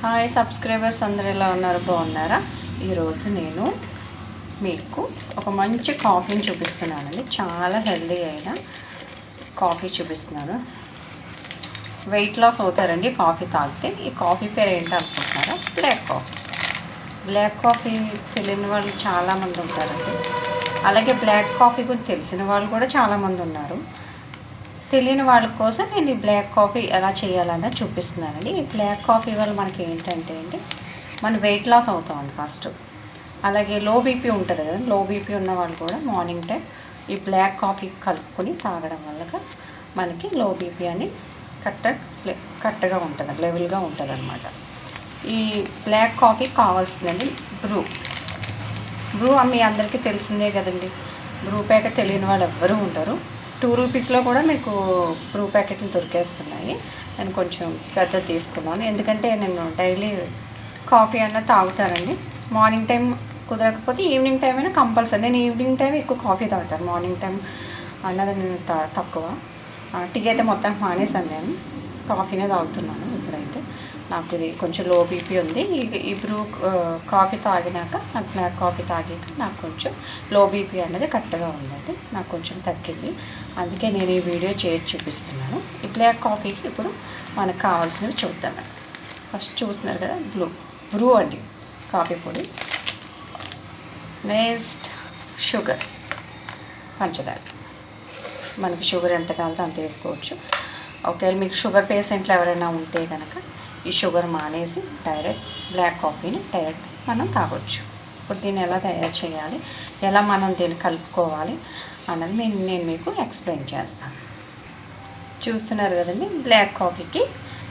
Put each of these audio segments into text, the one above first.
Hi subscribers అందరూ ఎలా ఉన్నారు? బాగున్నారా? ఈరోజు నేను మీకు ఒక మంచి కాఫీని చూపిస్తున్నానండి. చాలా హెల్దీ అయిన కాఫీ చూపిస్తున్నాను. వెయిట్ లాస్ అవుతారండి కాఫీ తాగితే. ఈ కాఫీ పేరు ఏంటి అనుకుంటున్నారా? Black coffee. బ్లాక్ కాఫీ తెలియని వాళ్ళు చాలామంది ఉంటారండి. అలాగే బ్లాక్ కాఫీ గురించి తెలిసిన వాళ్ళు కూడా చాలామంది ఉన్నారు. తెలియని వాళ్ళ కోసం నేను ఈ బ్లాక్ కాఫీ ఎలా చేయాలన్నా చూపిస్తున్నానండి. ఈ బ్లాక్ కాఫీ వల్ల మనకి ఏంటంటే మనం వెయిట్ లాస్ అవుతామండి ఫస్ట్. అలాగే లో బీపీ ఉంటుంది కదా, లో బీపీ ఉన్న వాళ్ళు కూడా మార్నింగ్ టైం ఈ బ్లాక్ కాఫీ కలుపుకొని తాగడం వల్ల మనకి లో బీపీ అని కరెక్ట్గా ఉంటుంది, లెవెల్గా ఉంటుంది అనమాట. ఈ బ్లాక్ కాఫీ కావాల్సిందండి బ్రూ మీ అందరికీ తెలిసిందే కదండి. బ్రూ ప్యాకెట్ తెలియని వాళ్ళు ఎవ్వరూ ఉంటారు. 2 రూపీస్లో కూడా మీకు బ్రూ ప్యాకెట్లు దొరికేస్తున్నాయి. నేను కొంచెం పెద్ద తీసుకున్నాను, ఎందుకంటే నేను డైలీ కాఫీ అన్నది తాగుతానండి. మార్నింగ్ టైం కుదరకపోతే ఈవినింగ్ టైం అయినా కంపల్సరీ. నేను ఈవినింగ్ టైం ఎక్కువ కాఫీ తాగుతాను, మార్నింగ్ టైం అన్నది నేను తక్కువ. టీ అయితే మొత్తం మానేసాను, నేను కాఫీనే తాగుతున్నాను ఇప్పుడైతే. నాకు ఇది కొంచెం లో బీపీ ఉంది. ఈ బ్రూ కాఫీ తాగినాక, నాకు బ్లాక్ కాఫీ తాగాక నాకు కొంచెం లో బీపీ అనేది కరెక్ట్గా ఉందండి, నాకు కొంచెం తగ్గింది. అందుకే నేను ఈ వీడియో చేసి చూపిస్తున్నాను. ఈ బ్లాక్ కాఫీకి ఇప్పుడు మనకు కావాల్సినవి చూద్దామండి. ఫస్ట్ చూస్తున్నారు కదా, బ్రూ అండి, కాఫీ పొడి. నెక్స్ట్ షుగర్, పంచదార. మనకి షుగర్ ఎంత కావాలో అంత వేసుకోవచ్చు. ఒకవేళ మీకు షుగర్ పేషెంట్లు ఎవరైనా ఉంటే కనుక ఈ షుగర్ మానేసి డైరెక్ట్ బ్లాక్ కాఫీని డైరెక్ట్ మనం తాగొచ్చు. ఇప్పుడు దీన్ని ఎలా తయారు చేయాలి, ఎలా మనం దీన్ని కలుపుకోవాలి అన్నది నేను మీకు ఎక్స్ప్లెయిన్ చేస్తాను. చూస్తున్నారు కదండి, బ్లాక్ కాఫీకి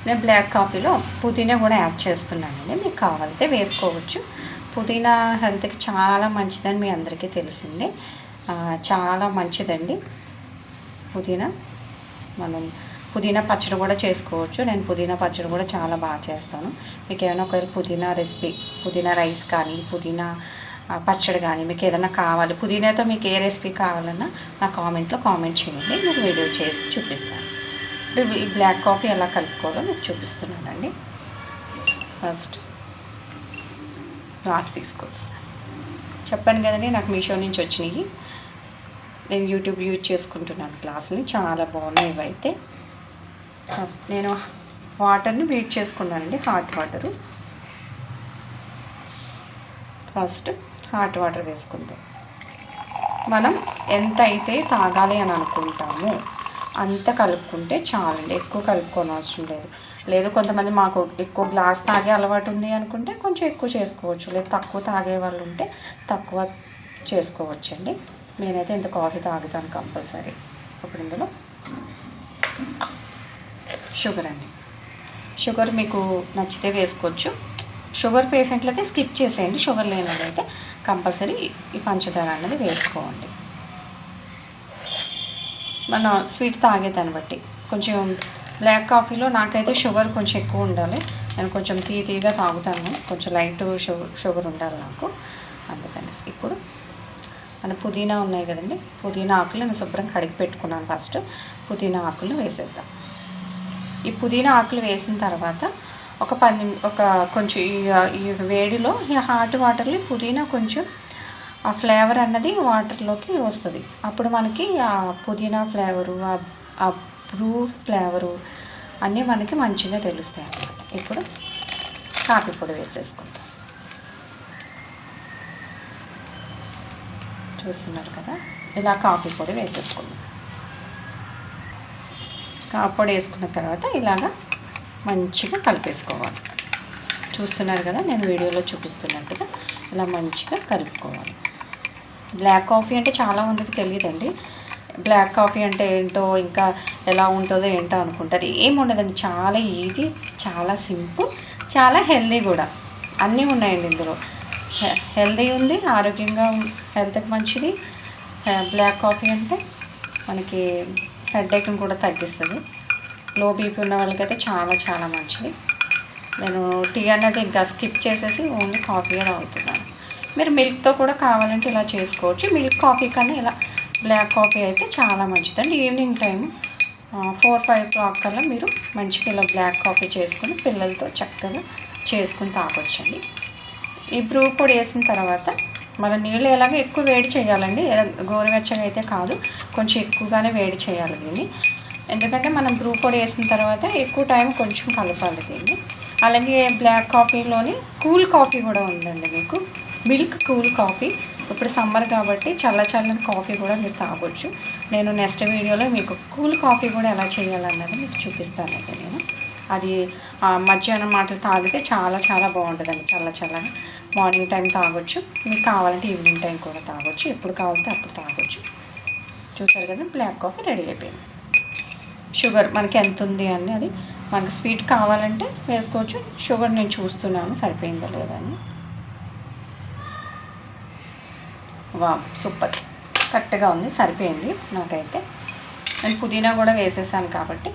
నేను బ్లాక్ కాఫీలో పుదీనా కూడా యాడ్ చేస్తున్నానండి. మీకు కావాలితే వేసుకోవచ్చు. పుదీనా హెల్త్కి చాలా మంచిదని మీ అందరికీ తెలిసిందే. చాలా మంచిదండి పుదీనా. మనం పుదీనా పచ్చడి కూడా చేసుకోవచ్చు. నేను పుదీనా పచ్చడి కూడా చాలా బాగా చేస్తాను. మీకు ఏమైనా ఒకవేళ పుదీనా రెసిపీ, పుదీనా రైస్ కానీ, పుదీనా పచ్చడి కానీ మీకు ఏదైనా కావాలి, పుదీనాతో మీకు ఏ రెసిపీ కావాలన్నా నా కామెంట్లో కామెంట్ చేయండి, నేను వీడియో చేసి చూపిస్తాను. ఇప్పుడు ఈ బ్లాక్ కాఫీ ఎలా కలుపుకోవాలో మీకు చూపిస్తున్నానండి. ఫస్ట్ గ్లాస్ తీసుకో. చెప్పాను కదండి, నాకు మీషో నుంచి వచ్చినాయి. నేను యూట్యూబ్ యూజ్ చేసుకుంటున్నాను గ్లాసుని, చాలా బాగున్నాయి ఇవైతే. ఫస్ట్ నేను వాటర్ని హీట్ చేసుకున్నానండి, hot water. First hot water వేసుకుందాం. మనం ఎంత అయితే తాగాలి అని అనుకుంటామో అంత కలుపుకుంటే చాలండి, ఎక్కువ కలుపుకోని అవసరం లేదు. కొంతమంది మాకు ఎక్కువ గ్లాస్ తాగే అలవాటు ఉంది అనుకుంటే కొంచెం ఎక్కువ చేసుకోవచ్చు, లేదు తక్కువ తాగే వాళ్ళు ఉంటే తక్కువ చేసుకోవచ్చండి. నేనైతే ఇంత కాఫీ తాగుతాను కంపల్సరీ. ఇప్పుడు ఇందులో షుగర్ అండి. షుగర్ మీకు నచ్చితే వేసుకోవచ్చు. షుగర్ పేషెంట్లు అయితే స్కిప్ చేసేయండి. షుగర్ లేని అయితే కంపల్సరీ ఈ పంచదార అన్నది వేసుకోండి. మన స్వీట్ తాగేదాన్ని బట్టి. కొంచెం బ్లాక్ కాఫీలో నాకైతే షుగర్ కొంచెం ఎక్కువ ఉండాలి, నేను కొంచెం తీయగా తాగుతాను, కొంచెం లైట్ షుగర్ ఉండాలి నాకు, అందుకని. ఇప్పుడు మన పుదీనా ఉన్నాయి కదండి, పుదీనా ఆకులు నేను శుభ్రం కడిగి పెట్టుకున్నాను. ఫస్ట్ పుదీనా ఆకులు వేసేద్దాం. ఈ పుదీనా ఆకులు వేసిన తర్వాత కొంచెం ఈ వేడిలో ఈ హాట్ వాటర్లో పుదీనా కొంచెం ఆ ఫ్లేవర్ అన్నది వాటర్లోకి వస్తుంది. అప్పుడు మనకి ఆ పుదీనా ఫ్లేవరు, ఆ బ్రూ ఫ్లేవరు అన్నీ మనకి మంచిగా తెలుస్తాయి అన్నమాట. ఇప్పుడు కాఫీ పొడి వేసేసుకుంటాం. చూస్తున్నారు కదా, ఇలా కాఫీ పొడి వేసేసుకుందాం. కాఫీ పొడి వేసుకున్న తర్వాత ఇలాగా మంచిగా కలిపేసుకోవాలి. చూస్తున్నారు కదా, నేను వీడియోలో చూపిస్తున్నట్టుగా ఇలా మంచిగా కలుపుకోవాలి. బ్లాక్ కాఫీ అంటే చాలామందికి తెలియదండి. బ్లాక్ కాఫీ అంటే ఏంటో, ఇంకా ఎలా ఉంటుందో ఏంటో అనుకుంటారు. ఏమి ఉండదండి, చాలా ఈజీ, చాలా సింపుల్, చాలా హెల్దీ కూడా. అన్నీ ఉన్నాయండి ఇందులో. హెల్దీ ఉంది, ఆరోగ్యంగా, హెల్త్కి మంచిది. బ్లాక్ కాఫీ అంటే మనకి హెడేక్ని కూడా తగ్గిస్తుంది. లో బీపీ ఉన్న వాళ్ళకైతే చాలా చాలా మంచిది. నేను టీ అనేది ఇంకా స్కిప్ చేసేసి ఓన్లీ కాఫీయే తాగుతున్నాను. మీరు మిల్క్తో కూడా కావాలంటే ఇలా చేసుకోవచ్చు. మిల్క్ కాఫీ కన్నా ఇలా బ్లాక్ కాఫీ అయితే చాలా మంచిదండి. ఈవినింగ్ టైం 4-5 కల్లా మీరు మంచిగా ఇలా బ్లాక్ కాఫీ చేసుకొని పిల్లలతో చక్కగా చేసుకుని తాగొచ్చండి. ఈ బ్రూ పొడి వేసిన తర్వాత మన నీళ్ళు ఎలాగో ఎక్కువ వేడి చేయాలండి, గోరువెచ్చగా అయితే కాదు, కొంచెం ఎక్కువగానే వేడి చేయాలి దీన్ని. ఎందుకంటే మనం బ్రూ పొడి వేసిన తర్వాత ఎక్కువ టైం కొంచెం కలపాలి దీన్ని. అలాగే బ్లాక్ కాఫీలోని కూల్ కాఫీ కూడా ఉందండి, మీకు మిల్క్ కూల్ కాఫీ. ఇప్పుడు సమ్మర్ కాబట్టి చల్లని కాఫీ కూడా మీరు తాగొచ్చు. నేను నెక్స్ట్ వీడియోలో మీకు కూల్ కాఫీ కూడా ఎలా చేయాలన్నది మీకు చూపిస్తానండి నేను. అది మధ్యాహ్నం మాటలు తాగితే చాలా బాగుంటుందండి. చల్లగా మార్నింగ్ టైం తాగొచ్చు, మీకు కావాలంటే ఈవినింగ్ టైం కూడా తాగొచ్చు, ఎప్పుడు కావాలంటే అప్పుడు తాగొచ్చు. చూసారు కదా, బ్లాక్ కాఫీ రెడీ అయిపోయింది. షుగర్ మనకి ఎంత ఉంది అని, అది మనకి స్వీట్ కావాలంటే వేసుకోవచ్చు. షుగర్ నేను చూస్తున్నాను సరిపోయిందో లేదని. వా సూపర్, కరెక్ట్గా ఉంది, సరిపోయింది నాకైతే. నేను పుదీనా కూడా వేసేసాను కాబట్టి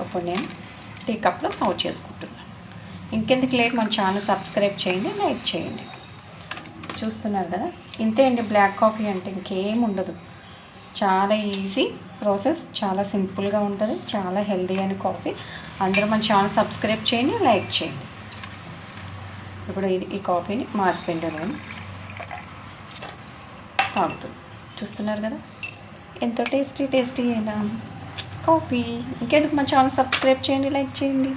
ఇప్పుడు నేను టీ కప్లో సర్వ్ చేసుకుంటున్నాను. ఇంకెందుకు లేట్, మన ఛానల్ సబ్స్క్రైబ్ చేయండి, లైక్ చేయండి. చూస్తున్నారు కదా, ఇంతే అండి బ్లాక్ కాఫీ అంటే, ఇంకేం ఉండదు. చాలా ఈజీ ప్రాసెస్, చాలా సింపుల్గా ఉంటుంది, చాలా హెల్దీ అయిన కాఫీ. అందరూ మన ఛానల్ సబ్స్క్రైబ్ చేయండి, లైక్ చేయండి. ఇప్పుడు ఈ కాఫీని మాసిపోయిందని తాగుతుంది. చూస్తున్నారు కదా, ఎంతో టేస్టీ అయిన కాఫీ. ఇంకెందుకు మన ఛానల్ సబ్స్క్రైబ్ చేయండి, లైక్ చేయండి.